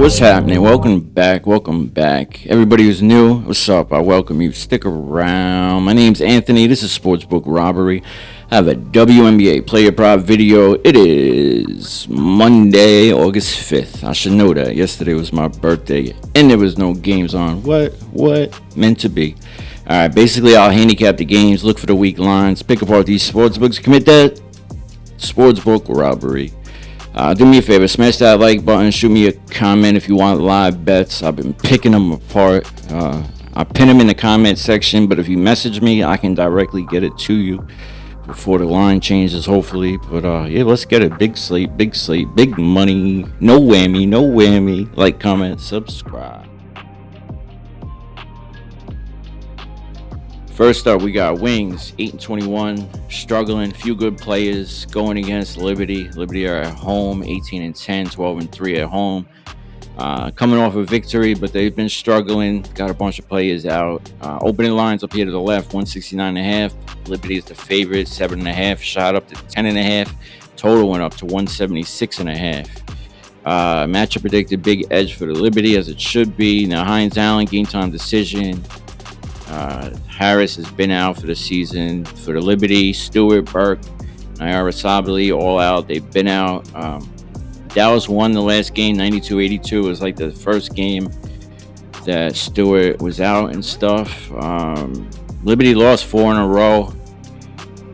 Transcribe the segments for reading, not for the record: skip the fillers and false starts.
what's happening? Welcome back. Everybody who's new, what's up? I welcome you. Stick around. My name's Anthony. This is Sportsbook-Robbery. I have a WNBA player prop video. It is Monday, August 5th. I should know that. Yesterday was my birthday, and there was no games on. What? Meant to be. All right, basically, I'll handicap the games, look for the weak lines, pick apart these sportsbooks, commit that Sportsbook-Robbery. Do me a favor, smash that like button, shoot me a comment if you want live bets. I've been picking them apart. I pin them in the comment section, but if you message me, I can directly get it to you before the line changes, hopefully. But yeah, let's get it. Big slate, big money. No whammy. Like, comment, subscribe. First up, we got Wings, 8-21, struggling. Few good players going against Liberty. Liberty are at home, 18-10, 12-3 at home. Coming off a victory, but they've been struggling. Got a bunch of players out. Opening lines up here to the left, 169.5. Liberty is the favorite, 7.5. Shot up to 10.5. Total went up to 176.5. Matchup predicted big edge for the Liberty, as it should be. Now Hines Allen, game time decision. Harris has been out for the season for the Liberty. Stewart, Burke, Nyara Sabali, all out. They've been out. Dallas won the last game, 92-82. It was like the first game that Stewart was out and stuff. Liberty lost 4 in a row.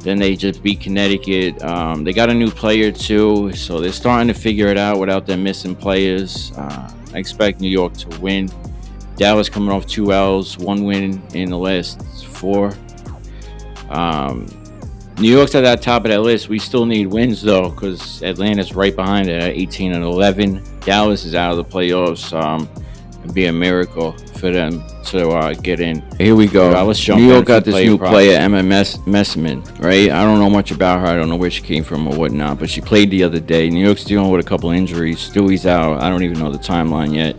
Then they just beat Connecticut. They got a new player too, so they're starting to figure it out without them missing players. I expect New York to win. Dallas coming off 2 L's, 1 win in the last 4. New York's at the top of that list. We still need wins, though, because Atlanta's right behind it at 18-11. Dallas is out of the playoffs. It'd be a miracle for them to get in. Here we go. Let's jump. New York got this new player, Emma Messman, right? I don't know much about her. I don't know where she came from or whatnot, but she played the other day. New York's dealing with a couple injuries. Stewie's out. I don't even know the timeline yet.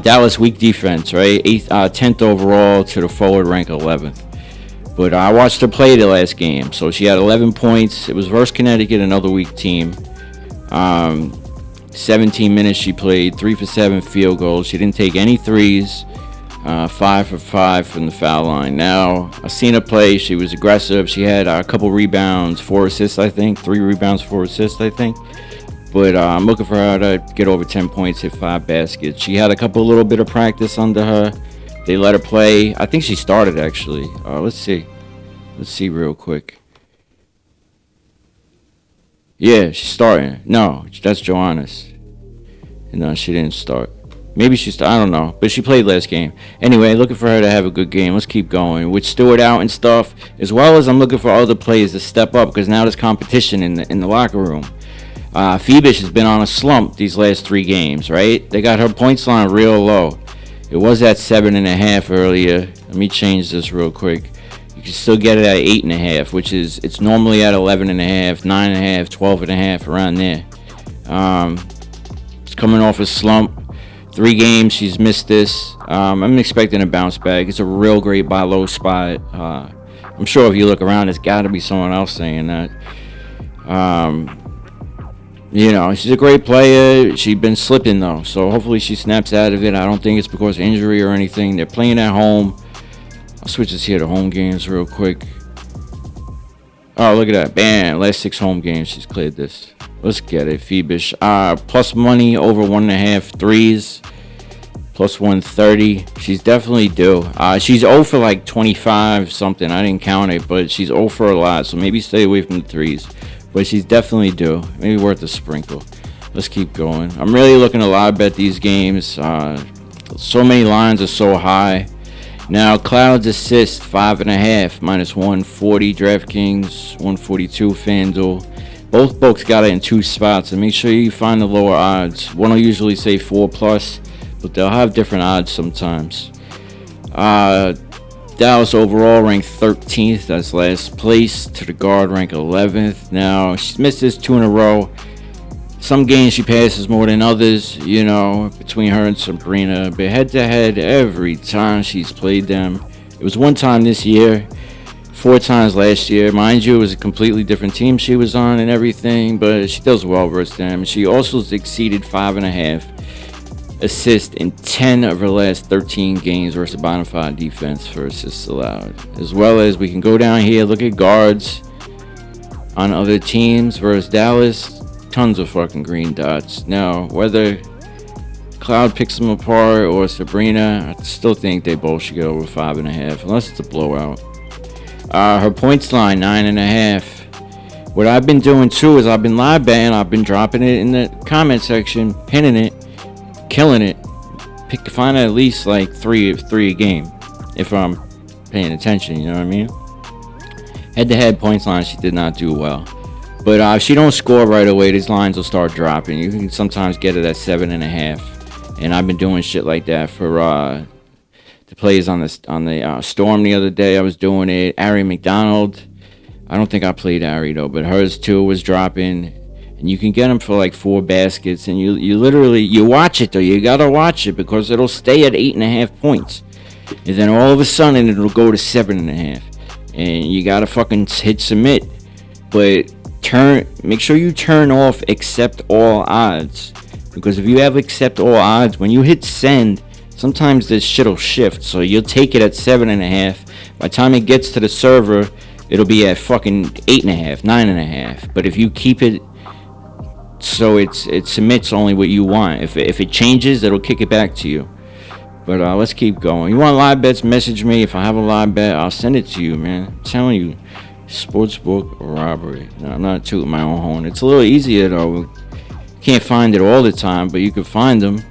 Dallas weak defense, right? 10th overall to the forward rank 11th. But I watched her play the last game. So she had 11 points. It was versus Connecticut, another weak team. 17 minutes she played, 3 for 7 field goals. She didn't take any threes. 5 for 5 from the foul line. Now, I seen her play. She was aggressive. She had a couple rebounds, 4 assists, I think. 3 rebounds, 4 assists, I think. But I'm looking for her to get over 10 points, hit 5 baskets. She had a little bit of practice under her. They let her play. I think she started, actually. Let's see. Let's see real quick. Yeah, she's starting. No, that's Joannis. No, she didn't start. Maybe she started. I don't know. But she played last game. Anyway, looking for her to have a good game. Let's keep going. With Stewart out and stuff, as well as I'm looking for other players to step up, because now there's competition in the locker room. Phoebish has been on a slump these last 3 games, right? They got her points line real low. It was at 7.5 earlier. Let me change this real quick. You can still get it at 8.5, which is, it's normally at 11.5, 9.5, 12.5, around there. It's coming off a slump. 3 games, she's missed this. I'm expecting a bounce back. It's a real great buy low spot. I'm sure if you look around, there's got to be someone else saying that. You know, she's a great player. She's been slipping, though, so hopefully she snaps out of it. I don't think it's because of injury or anything. They're playing at home. I'll switch this here to home games real quick. Oh, look at that. Bam. Last 6 home games, she's cleared this. Let's get it. Phoebish. Plus money over 1.5 threes. Plus 130. She's definitely due. She's 0 for like 25 something. I didn't count it, but she's 0 for a lot, so maybe stay away from the threes. But she's definitely due. Maybe worth a sprinkle. Let's keep going. I'm really looking to live bet these games. So many lines are so high. Now, Clouds assist 5.5 minus 140 Draftkings, 142 Fanduel. Both books got it in 2 spots, and make sure you find the lower odds. One will usually say 4+, but they'll have different odds sometimes. Dallas overall ranked 13th. That's last place. To the guard, ranked 11th. Now, she's missed this 2 in a row. Some games she passes more than others, you know, between her and Sabrina. But head-to-head, every time she's played them. It was 1 time this year, 4 times last year. Mind you, it was a completely different team she was on and everything, but she does well versus them. She also exceeded 5.5. assists in 10 of her last 13 games versus the bottom 5 defense for assists allowed. As well as we can go down here, look at guards on other teams versus Dallas. Tons of fucking green dots. Now, whether Cloud picks them apart or Sabrina, I still think they both should get over 5.5, unless it's a blowout. Her points line, 9.5. What I've been doing too is I've been live betting. I've been dropping it in the comment section, pinning it, killing it. Find at least like three a game if I'm paying attention. You know what I mean? Head-to-head points line, she did not do well. But if she don't score right away, these lines will start dropping. You can sometimes get it at 7.5. And I've been doing shit like that for the plays on the Storm the other day. I was doing it. Ari McDonald. I don't think I played Ari though, but hers too was dropping. And you can get them for like 4 baskets. And you literally watch it though. You gotta watch it because it'll stay at 8.5 points, and then all of a sudden it'll go to 7.5. And you gotta fucking hit submit. But make sure you turn off accept all odds. Because if you have accept all odds, when you hit send, sometimes this shit'll shift. So you'll take it at 7.5. By the time it gets to the server, it'll be at fucking 8.5, 9.5. But if you keep it so it submits only what you want. If it changes, it'll kick it back to you. But let's keep going. You want live bets? Message me. If I have a live bet, I'll send it to you, man. I'm telling you, SportsBook-Robbery. No, I'm not tooting my own horn. It's a little easier though. Can't find it all the time, but you can find them.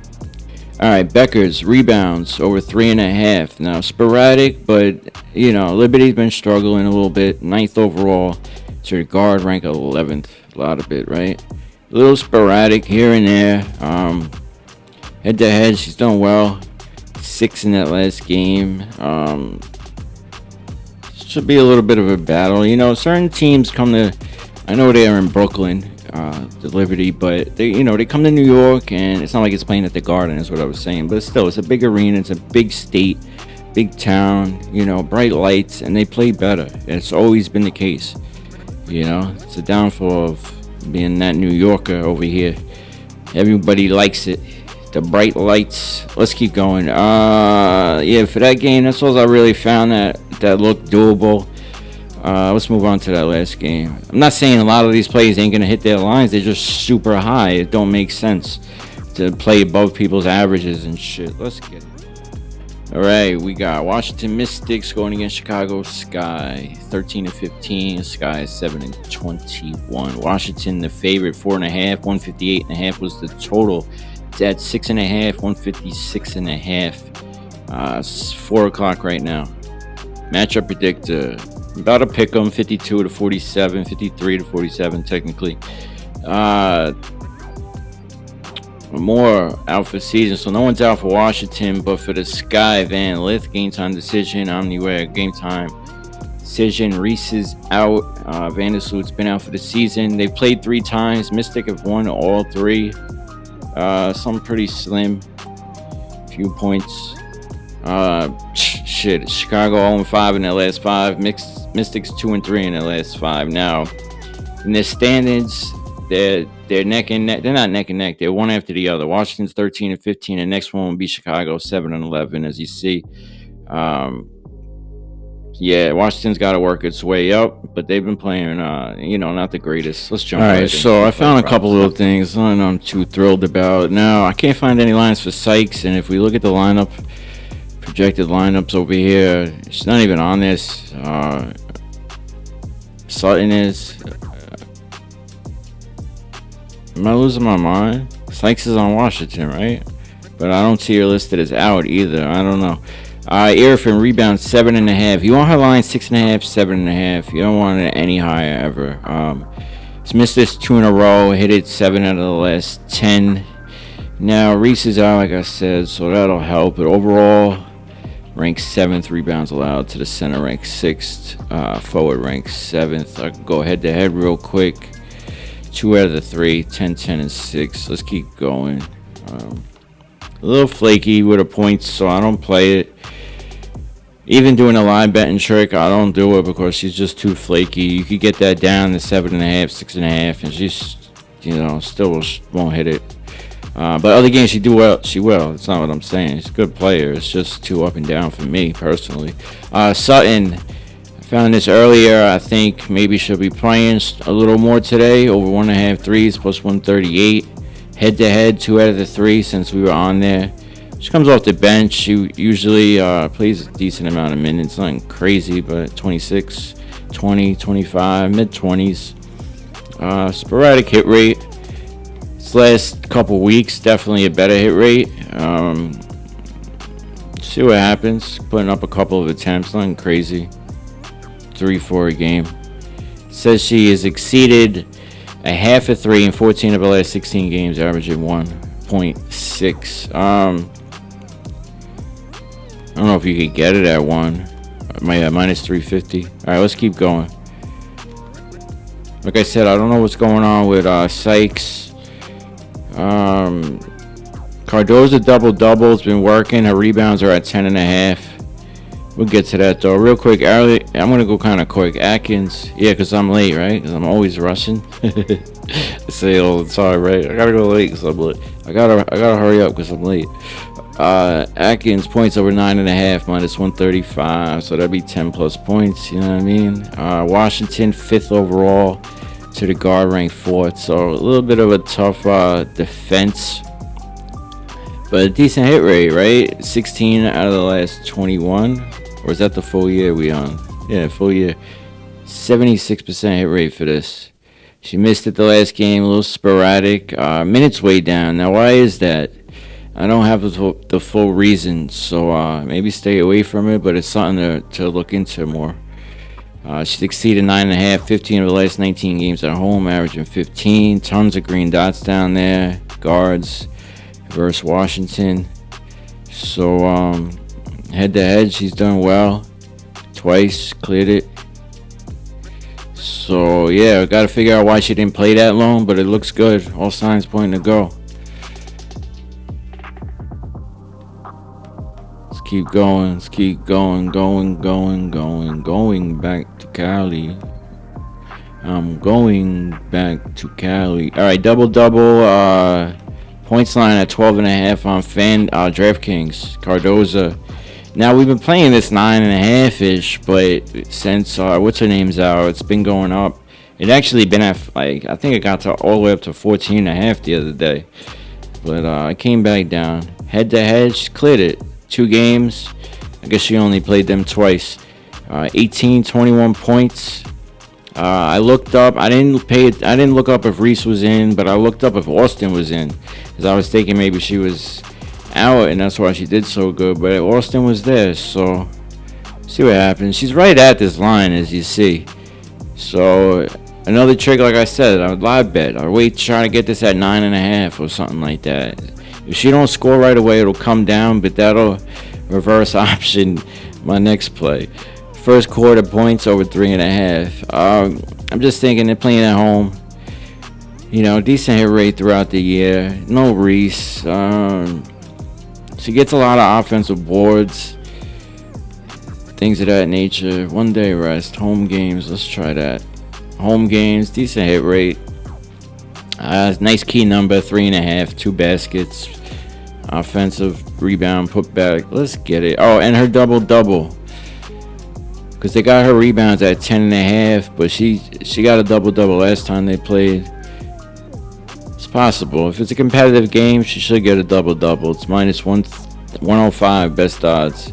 All right, Becker's rebounds over 3.5. Now sporadic, but Liberty's been struggling a little bit. 9th overall to your guard, rank 11th. A lot of it, right? A little sporadic here and there. Head to head, she's done well. 6 in that last game. Should be a little bit of a battle. Certain teams come to. I know they are in Brooklyn. The Liberty, but they come to New York, and it's not like it's playing at the Garden, is what I was saying, but still, it's a big arena, it's a big state, big town, bright lights, and they play better. It's always been the case. It's a downfall of being that New Yorker over here. Everybody likes it, the bright lights. Let's keep going. For that game, that's all I really found that looked doable. Let's move on to that last game. I'm not saying a lot of these plays ain't going to hit their lines. They're just super high. It don't make sense to play above people's averages and shit. Let's get it. All right, we got Washington Mystics going against Chicago Sky. 13-15. Sky is 7-21. Washington, the favorite, 4.5. 158.5 was the total. It's at 6.5. 156.5. It's 4 o'clock right now. Matchup predictor. About to pick them 52-47, 53-47 technically. More out for season, so no one's out for Washington, but for the Sky, Van Lith, game time decision. Omniware, game time decision. Reese is out. Vandersloot's been out for the season. They've played 3 times. Mystic have won all 3. Some pretty slim. Few points. Chicago 0-5 in their last 5. Mystics 2-3 in their last 5. Now, in their standings, they're neck and neck. They're not neck and neck. They're one after the other. Washington's 13-15. The next one will be Chicago 7-11, as you see. Washington's got to work its way up, but they've been playing, not the greatest. Let's jump. All right, so I found a couple little things I'm too thrilled about. Now, I can't find any lines for Sykes, and if we look at the lineup, projected lineups over here, it's not even on this. Sutton is. Am I losing my mind? Sykes is on Washington, right? But I don't see her listed as out either. I don't know. Irfin rebound 7.5. You want her line 6.5, 7.5. You don't want it any higher ever. He's missed this 2 in a row. Hit it 7 out of the last 10. Now Reese is out, like I said, so that'll help. But overall, ranks 7th, rebounds allowed to the center, ranks 6th, forward ranks 7th. I can go head to head real quick. 2 out of the 3, 10, 10, and 6. Let's keep going. A little flaky with the points, so I don't play it. Even doing a live betting trick, I don't do it because she's just too flaky. You could get that down to 7.5, 6.5, and she's, still won't hit it. But other games she do well. She will. That's not what I'm saying. She's a good player. It's just too up and down for me personally. Sutton, I found this earlier. I think maybe she'll be playing a little more today. Over 1.5 threes plus 138. Head to head, 2 out of the 3 since we were on there. She comes off the bench. She usually plays a decent amount of minutes. Nothing crazy, but 26, 20, 25, mid 20s. Sporadic hit rate. This last couple weeks, definitely a better hit rate. See what happens. Putting up a couple of attempts, nothing crazy. 3-4 a game. Says she has exceeded a half a 3 in 14 of her last 16 games, averaging 1.6. I don't know if you could get it at 1. Minus 350. All right, let's keep going. Like I said, I don't know what's going on with Sykes. Cardoza double-double has been working. Her rebounds are at 10.5. We'll get to that, though. Real quick, I'm going to go kind of quick. Atkins. Yeah, because I'm late, right? Because I'm always rushing. I say it all the time, right? I got to go late because I'm late. I gotta hurry up because I'm late. Atkins points over 9.5 minus 135, so that'd be 10 plus points. You know what I mean? Washington 5th overall to the guard, ranked 4th, so a little bit of a tough defense, but a decent hit rate, right? 16 out of the last 21, or is that the full year we on? Yeah, full year. 76% hit rate for this. She missed it the last game, a little sporadic. Minutes way down. Now, why is that? I don't have the full reason, so maybe stay away from it, but it's something to look into more. She's exceeded 9.5, 15 of the last 19 games at home, averaging 15. Tons of green dots down there. Guards versus Washington. So, head-to-head, she's done well. Twice, cleared it. So, yeah, got to figure out why she didn't play that long, but it looks good. All signs pointing to go. Keep going. Let's keep going back to Cali. I'm going back to Cali. All right, double. Points line at 12.5 on Draftkings. Cardoza. Now we've been playing this 9.5ish, but since what's her name's out, it's been going up. It actually been at I think it got to all the way up to 14.5 the other day, but I came back down. Head to head, she cleared it. 2 games. I guess she only played them twice. 18, 21 points. I looked up. I didn't look up if Reese was in, but I looked up if Austin was in, because I was thinking maybe she was out, and that's why she did so good. But Austin was there, so see what happens. She's right at this line, as you see. So another trick, like I said, I would live bet. I wait, try to get this at 9.5 or something like that. If she don't score right away, it'll come down, but that'll reverse option my next play. First quarter points over 3.5. I'm just thinking they're playing at home. You know, decent hit rate throughout the year. No Reese. She gets a lot of offensive boards. Things of that nature. 1 day rest. Home games. Let's try that. Home games. Decent hit rate. Nice key number. 3.5. 2 baskets. Offensive rebound, put back. Let's get it. Oh, and her double-double. Because they got her rebounds at 10.5, but she got a double-double last time they played. It's possible. If it's a competitive game, she should get a double-double. It's minus 105, best odds.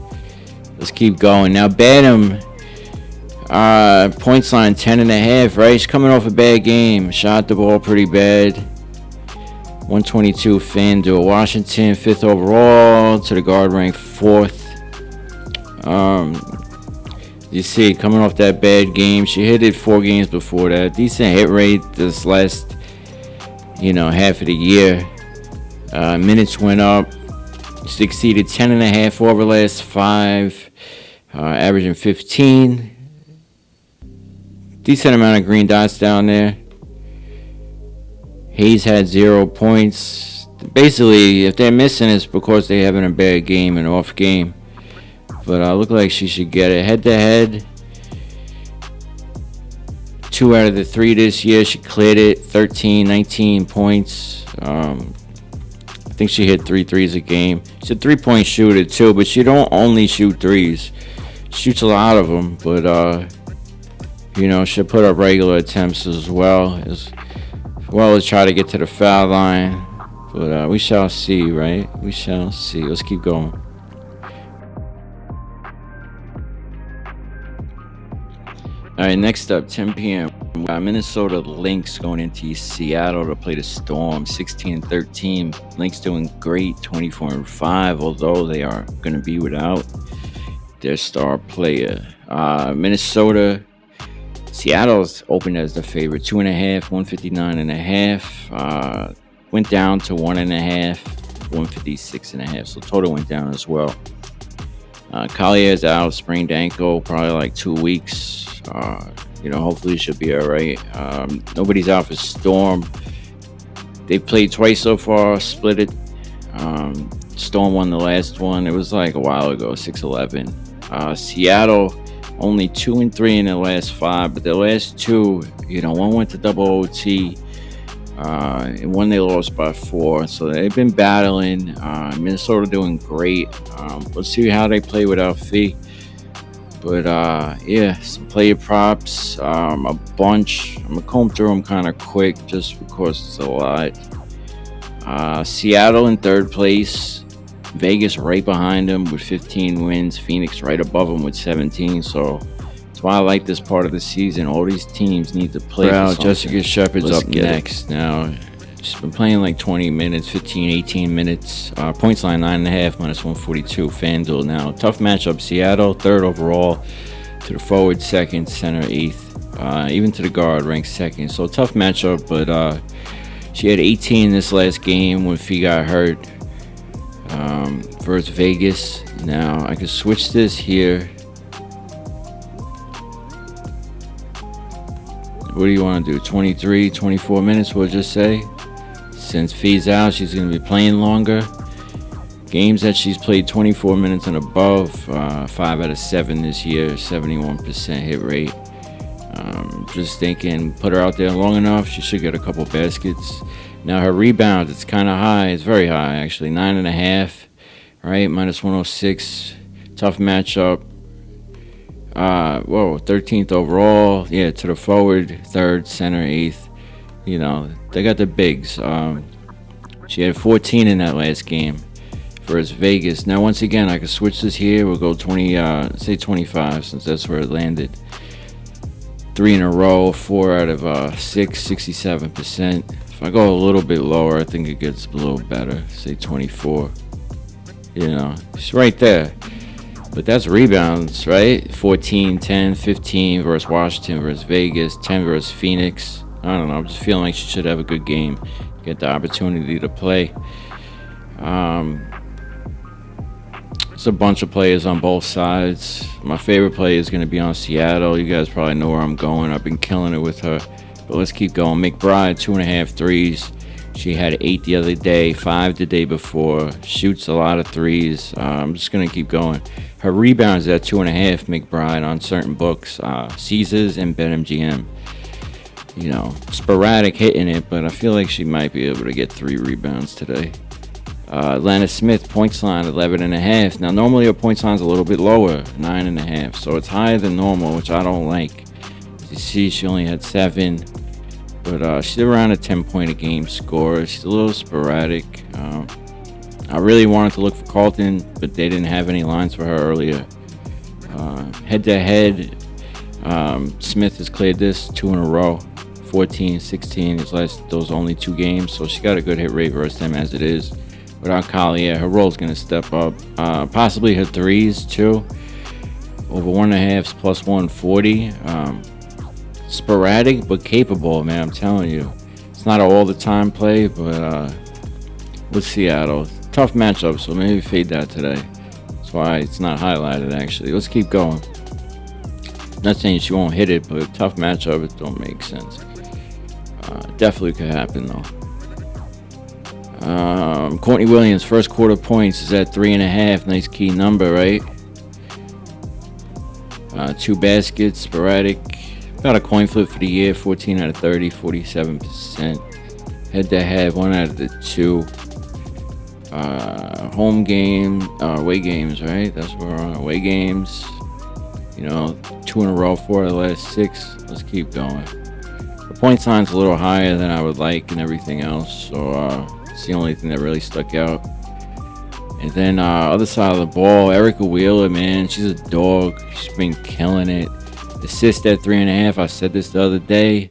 Let's keep going. Now, Bantam, points line 10.5, right? She's coming off a bad game. Shot the ball pretty bad. 122 Fanduel. Washington 5th overall to the guard, ranked 4th. You see, coming off that bad game, she hit it 4 games before that. Decent hit rate this last, half of the year. Minutes went up. She exceeded 10.5 over last 5, averaging 15. Decent amount of green dots down there. Hayes had 0 points. Basically, if they're missing, it's because they're having a bad game, an off game. But look like she should get it. Head-to-head, 2 out of the 3 this year. She cleared it. 13, 19 points. think she hit 3 threes a game. She's a 3-point shooter too, but she don't only shoot threes. She shoots a lot of them, but she'll put up regular attempts as well as try to get to the foul line. But we shall see, right? We shall see. Let's keep going. All right, next up, 10 p.m. Minnesota Lynx going into Seattle to play the Storm, 16-13. Lynx doing great, 24-5, although they are going to be without their star player. Seattle's opened as the favorite, 2.5, 159.5. Went down to 1.5, 156.5. So total went down as well. Collier's out, sprained ankle, probably like 2 weeks. Hopefully she'll be all right. Nobody's out for Storm. They played twice so far, split it. Storm won the last one. It was like a while ago, 6-11. Seattle only 2-3 in their last 5, but their last 2, one went to double OT, and one they lost by 4. So they've been battling. Minnesota doing great. Let's see how they play without Fee. But some player props, a bunch. I'm gonna comb through them kind of quick just because it's a lot. Seattle in 3rd place, Vegas right behind them with 15 wins, Phoenix right above them with 17. So that's why I like this part of the season. All these teams need to play. Jessica Shepard's up next now. She's been playing like 20 minutes, 15, 18 minutes. Points line 9.5, minus 142. Fanduel now. Tough matchup. Seattle, 3rd overall. To the forward, 2nd. Center, 8th. Even to the guard, ranked 2nd. So tough matchup, but she had 18 this last game when Fee got hurt versus Vegas. Now, I can switch this here. What do you want to do? 23, 24 minutes, we'll just say. Since Fee's out, she's going to be playing longer. Games that she's played 24 minutes and above, 5 out of 7 this year, 71% hit rate. Just thinking, put her out there long enough, she should get a couple baskets. Now her rebound, it's kind of high. It's very high, actually. 9.5, right? Minus 106. Tough matchup. 13th overall. Yeah, to the forward, 3rd, center, 8th. They got the bigs. She had 14 in that last game versus Vegas. Now, once again, I can switch this here. We'll go say 25, since that's where it landed. 3 in a row, 4 out of 6, 67%. If I go a little bit lower, I think it gets a little better. Say 24. It's right there. But that's rebounds, right? 14, 10, 15 versus Washington versus Vegas, 10 versus Phoenix. I don't know. I'm just feeling like she should have a good game. Get the opportunity to play. It's a bunch of players on both sides. My favorite play is going to be on Seattle. You guys probably know where I'm going. I've been killing it with her. But let's keep going. McBride, 2.5 threes. She had 8 the other day, 5 the day before. Shoots a lot of threes. I'm just going to keep going. Her rebounds at 2.5, McBride, on certain books. Caesars and BetMGM. Sporadic hitting it, but I feel like she might be able to get 3 rebounds today. Atlanta Smith, points line, 11.5. Now, normally her points line's a little bit lower, 9.5. So it's higher than normal, which I don't like. As you see, she only had 7. But she's around a 10-point-a-game scorer. She's a little sporadic. I really wanted to look for Carlton, but they didn't have any lines for her earlier. Head-to-head, Smith has cleared this 2 in a row. 14, 16, those only 2 games. So she got a good hit rate versus them as it is. Without Collier, her role's going to step up. Possibly her threes, too. Over 1.5 plus 140. Sporadic, but capable, man. I'm telling you. It's not an all-the-time play, but with Seattle. Tough matchup, so maybe fade that today. That's why it's not highlighted, actually. Let's keep going. Not saying she won't hit it, but tough matchup, it don't make sense. Definitely could happen, though. Courtney Williams, first quarter points is at 3.5. Nice key number, right? 2 baskets, sporadic. Got a coin flip for the year, 14 out of 30, 47%. Head to head, 1 out of the 2. Home game, away games, right? That's what we're on. Away games. 2 in a row, 4 of the last 6. Let's keep going. The point line's a little higher than I would like and everything else, so it's the only thing that really stuck out. And then other side of the ball, Erica Wheeler, man, she's a dog. She's been killing it. Assist at 3.5. I said this the other day.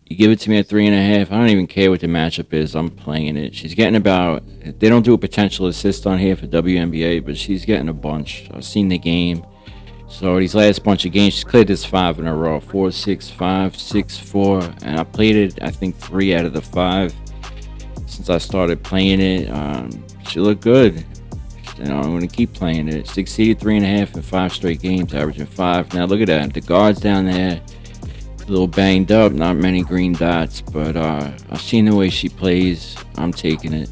You give it to me at 3.5. I don't even care what the matchup is. I'm playing it. She's getting about. They don't do a potential assist on here for WNBA, but she's getting a bunch. I've seen the game. So these last bunch of games, she's cleared this 5 in a row. 4, 6, 5, 6, 4. And I played it, I think, 3 out of the 5 since I started playing it. She looked good. I'm going to keep playing it. She exceeded 3.5 in 5 straight games, averaging 5. Now look at that. The guards down there, a little banged up. Not many green dots, but I've seen the way she plays. I'm taking it.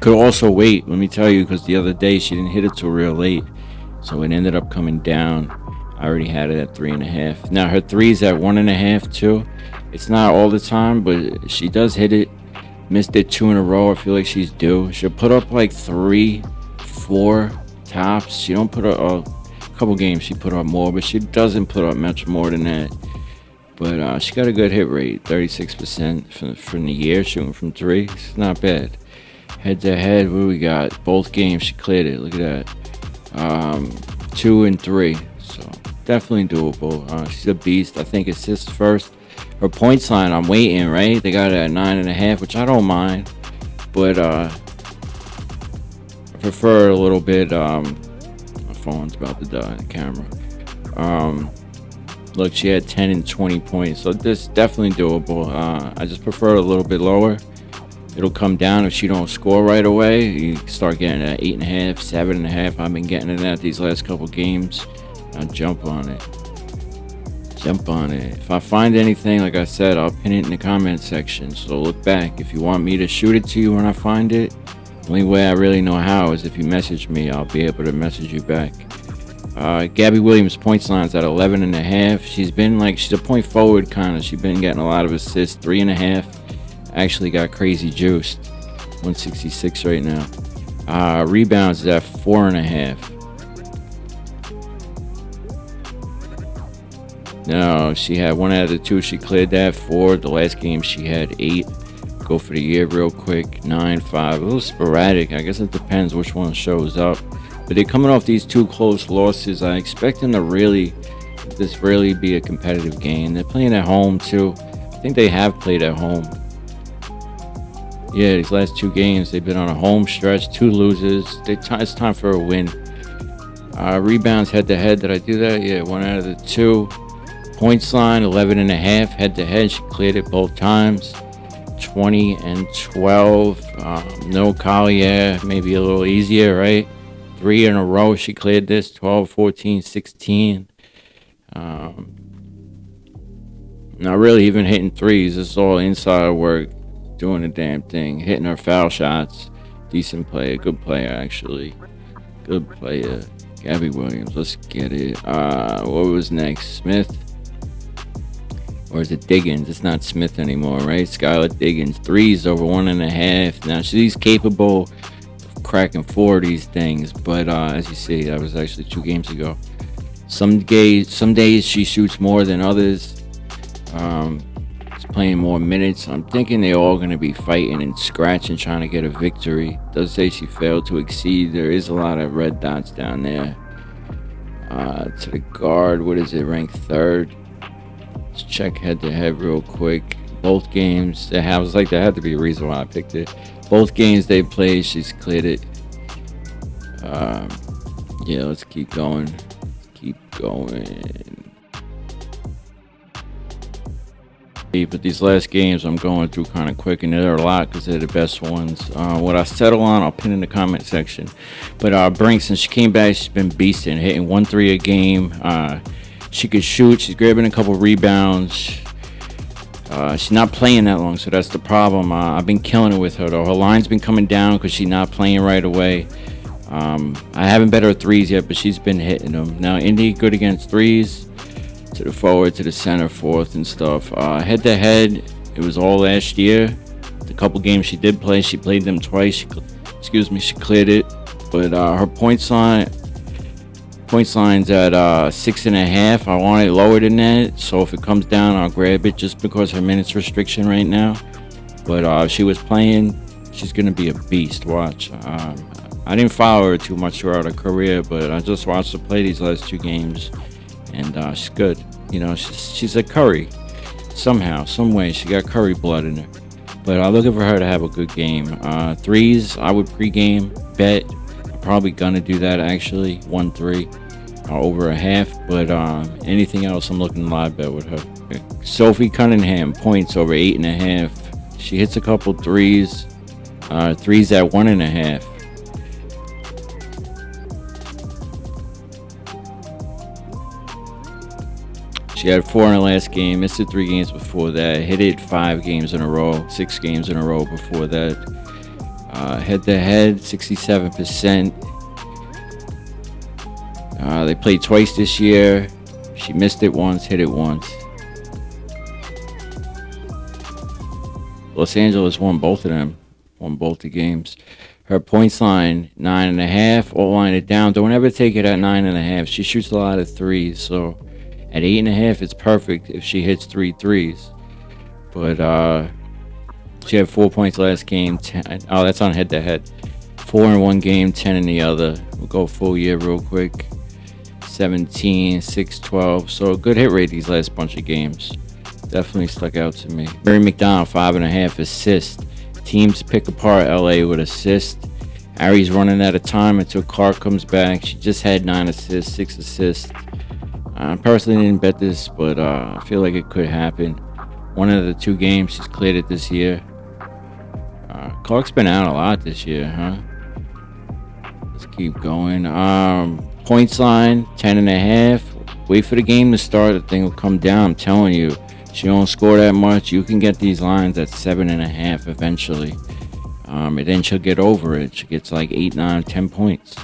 Could also wait, let me tell you, because the other day she didn't hit it till real late. So it ended up coming down. I already had it at 3.5. Now her three's at 1.5 too. It's not all the time, but she does hit it. Missed it 2 in a row. I feel like she's due. She'll put up like 3, 4 tops. She don't put up a couple games. She put up more, but she doesn't put up much more than that. But she got a good hit rate, 36% from the year, shooting from 3. It's not bad. Head to head, what do we got? Both games she cleared it. Look at that. 2 and 3, so definitely doable. She's a beast. I think assists first. Her points line, I'm waiting, right? They got it at 9.5, which I don't mind, but I prefer a little bit. My phone's about to die. The camera. Look, she had 10 and 20 points, so this is definitely doable. I just prefer a little bit lower. It'll come down if she don't score right away. You start getting at 8.5, 7.5. I've been getting it at these last couple games. I'll jump on it. If I find anything, like I said, I'll pin it in the comment section. So look back. If you want me to shoot it to you when I find it, the only way I really know how is if you message me. I'll be able to message you back. Gabby Williams' points line's at 11.5. She's a point forward kind of. She's been getting a lot of assists. 3.5. Actually got crazy juiced. 166 right now. Rebounds is at 4.5. No, she had 1 out of the 2. She cleared that. 4. The last game she had 8. Go for the year real quick. 9, 5. A little sporadic. I guess it depends which one shows up. But they're coming off these 2 close losses. I expect them to really be a competitive game. They're playing at home too. I think they have played at home. Yeah, these last 2 games, they've been on a home stretch, 2 losers. It's time for a win. Rebounds head-to-head. Did I do that? Yeah, 1 out of the 2. Points line, 11.5. Head-to-head, she cleared it both times. 20 and 12. No Collier, maybe a little easier, right? 3 in a row, she cleared this. 12, 14, 16. Not really even hitting threes. It's all inside work. Doing the damn thing, hitting her foul shots. Decent player, good player actually. Good player. Gabby Williams, let's get it. What was next? Smith? Or is it Diggins? It's not Smith anymore, right? Skylar Diggins. 3s over 1.5. Now she's capable of cracking 4 of these things, but as you see, that was actually 2 games ago. Some days she shoots more than others. Playing more minutes. I'm thinking they're all going to be fighting and scratching, trying to get a victory. Does say she failed to exceed. There is a lot of red dots down there. To the guard, what is it, ranked 3rd? Let's check head-to-head real quick. Both games, there had to be a reason why I picked it. Both games they played, she's cleared it. Yeah, let's keep going. But these last games I'm going through kind of quick, and there are a lot because they're the best ones. What I settle on, I'll pin in the comment section. But Brink, since she came back, she's been beasting, hitting 1 3 a game. She could shoot. She's grabbing a couple rebounds. She's not playing that long, so that's the problem. I've been killing it with her, though. Her line's been coming down because she's not playing right away. I haven't bet her 3s yet, but she's been hitting them. Now, Indy good against 3s. To the forward, to the center, 4th and stuff. Head to head, it was all last year. The couple games she did play, she played them twice. She cleared it. But her points line's at 6.5. I want it lower than that. So if it comes down, I'll grab it just because her minutes restriction right now. But if she was playing, she's gonna be a beast. Watch. I didn't follow her too much throughout her career, but I just watched her play these last 2 games, and she's good. You know, she's a Curry. Somehow, some way, she got Curry blood in her. But I'm looking for her to have a good game. Threes, I would pregame bet. I'm probably gonna do that actually. 1-3, over a half. But anything else, I'm looking live bet with her. Sophie Cunningham, points over 8.5. She hits a couple threes. Threes at 1.5. She had 4 in the last game, missed it 3 games before that, hit it 5 games in a row, 6 games in a row before that. Head-to-head, 67%. They played twice this year. She missed it once, hit it once. Los Angeles won both of them, won both the games. Her points line, 9.5. I'll line it down. Don't ever take it at 9.5. She shoots a lot of threes, so at 8.5, it's perfect if she hits 3 threes. But she had 4 points last game. 10, that's on head-to-head. 4 in one game, 10 in the other. We'll go full year real quick. 17, 6, 12. So a good hit rate these last bunch of games. Definitely stuck out to me. Mary McDonald, 5.5 assists. Teams pick apart LA with assists. Ari's running out of time until Clark comes back. She just had 9 assists, 6 assists. I personally didn't bet this, but I feel like it could happen. One of the 2 games, she's cleared it this year. Clark's been out a lot this year, huh? Let's keep going. Points line, 10.5. Wait for the game to start. The thing will come down. I'm telling you. She don't score that much. You can get these lines at 7.5 eventually. And then she'll get over it. She gets like 8, 9, 10 points.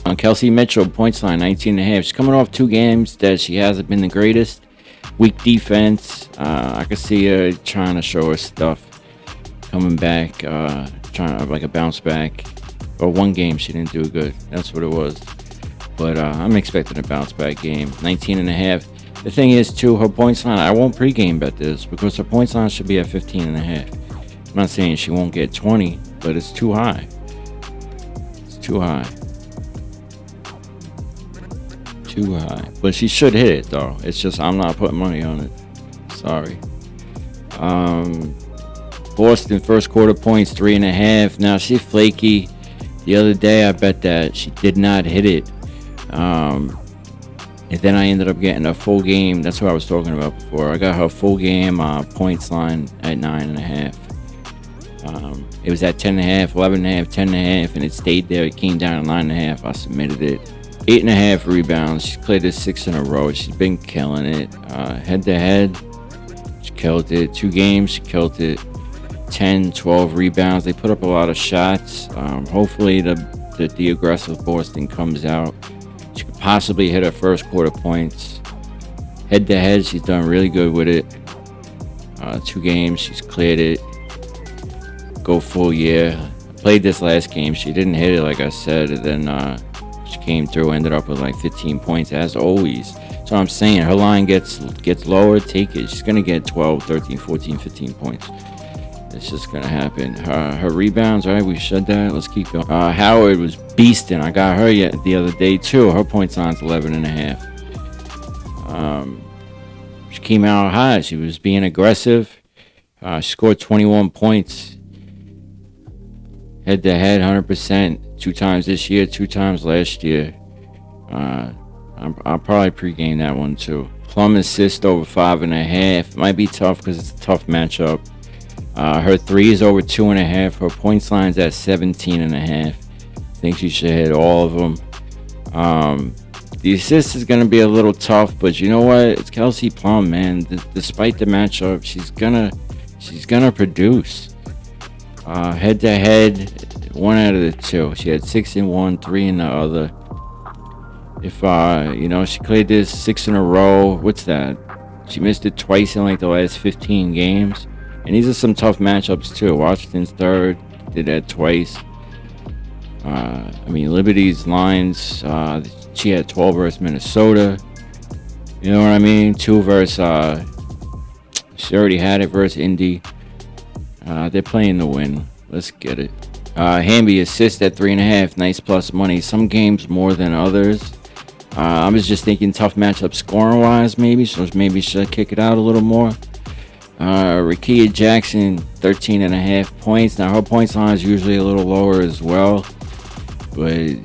On Kelsey Mitchell, points line 19.5. She's coming off 2 games that she hasn't been the greatest. Weak defense. I can see her trying to show her stuff. Coming back, trying to like a bounce back. Or 1 game she didn't do good. That's what it was. But I'm expecting a bounce back game. 19.5. The thing is, too, her points line, I won't pregame bet this because her points line should be at 15.5. I'm not saying she won't get 20, but it's too high. It's too high. Too high. But she should hit it, though. It's just I'm not putting money on it. Sorry. Boston, first quarter points, 3.5. Now, she's flaky. The other day, I bet that she did not hit it. And then I ended up getting a full game. That's what I was talking about before. I got her full game points line at 9.5. It was at 10.5, 11.5, 10.5, and it stayed there. It came down to 9.5. I submitted it. 8.5 rebounds. She's played this 6 in a row. She's been killing it. Head-to-head, she killed it. 2 games, she killed it. 10, 12 rebounds. They put up a lot of shots. Hopefully the aggressive Boston comes out. She could possibly hit her first quarter points. Head-to-head, she's done really good with it. 2 games, she's cleared it. Go full year. Played this last game. She didn't hit it, like I said. And then she came through, ended up with like 15 points, as always. So I'm saying her line gets lower, take it. She's going to get 12, 13, 14, 15 points. It's just going to happen. Her rebounds, all right, we said that. Let's keep going. Howard was beasting. I got her the other day, too. Her points line's 11.5. She came out hot. She was being aggressive. She scored 21 points. Head-to-head, 100%. 2 times this year, 2 times last year. I'll probably pregame that one, too. Plum assist over 5.5. Might be tough because it's a tough matchup. Her 3 is over 2.5. Her points line's at 17.5. I think she should hit all of them. The assist is going to be a little tough, but you know what? It's Kelsey Plum, man. Despite the matchup, she's gonna produce. Head-to-head, 1 out of the 2. She had 6 in one, 3 in the other. If she played this 6 in a row, what's that? She missed it twice in like the last 15 games. And these are some tough matchups too. Washington's third, did that twice. Liberty's lines, she had 12 versus Minnesota. You know what I mean? 2 versus, she already had it versus Indy. They're playing to win. Let's get it. Hamby assist at 3.5. Nice plus money. Some games more than others. I was just thinking tough matchup scoring wise, maybe. So maybe should kick it out a little more. Rakia Jackson, 13.5 points. Now her points line is usually a little lower as well. But,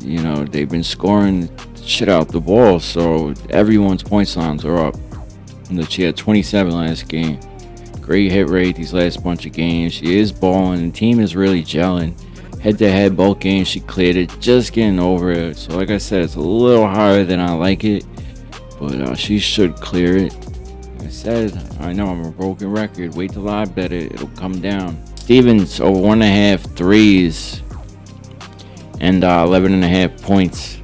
they've been scoring shit out the ball. So everyone's points lines are up. She had 27 last game. Great hit rate these last bunch of games. She is balling. The team is really gelling. Head-to-head, both games, she cleared it. Just getting over it. So, like I said, it's a little higher than I like it. But she should clear it. Like I said, I know I'm a broken record. Wait till I bet it. It'll come down. Stevens, over 1.5 threes. And 11.5 points.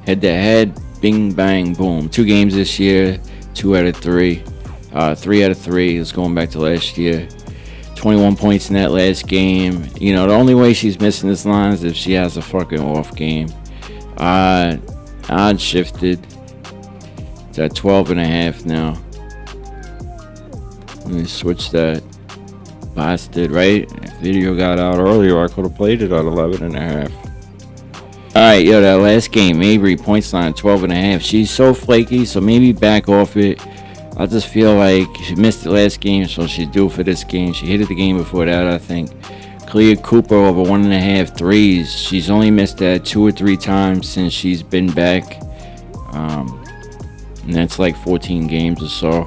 Head-to-head, bing, bang, boom. 2 games this year. 2 out of 3. 3 out of 3. It's going back to last year. 21 points in that last game. The only way she's missing this line is if she has a fucking off game. Odd shifted. It's at 12.5 now. Let me switch that. Bastard, right? If video got out earlier, I could have played it at 11.5. Alright, that last game, Mabry, points line, 12.5. She's so flaky, so maybe back off it. I just feel like she missed the last game, so she's due for this game. She hit it the game before that, I think. Clea Cooper, over 1.5 threes. She's only missed that 2 or 3 times since she's been back. And that's like 14 games or so.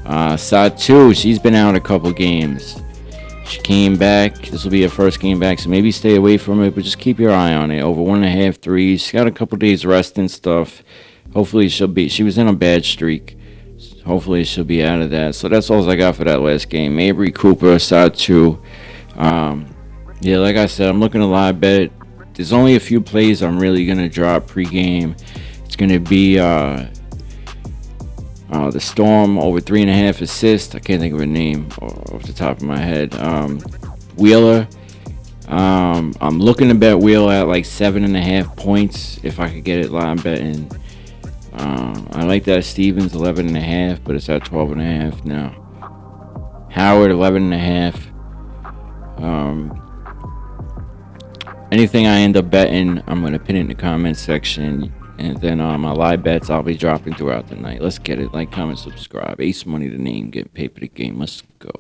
Satu, she's been out a couple games. She came back. This will be her first game back, so maybe stay away from it, but just keep your eye on it. Over 1.5 threes. She got a couple days rest and stuff. Hopefully she was in a bad streak. Hopefully she'll be out of that. So that's all I got for that last game. Mabry, Cooper, Satu. Like I said, I'm looking to live bet it. There's only a few plays I'm really going to drop pregame. It's going to be the Storm, over 3.5 assists. I can't think of a name off the top of my head. Wheeler. I'm looking to bet Wheeler at like 7.5 points if I could get it live betting. I like that Stevens 11.5, but it's at 12.5 now. Howard 11.5. Anything I end up betting, I'm gonna pin it in the comments section. And then my live bets I'll be dropping throughout the night. Let's get it. Like, comment, subscribe. Ace Money the name. Get paid for the game. Let's go.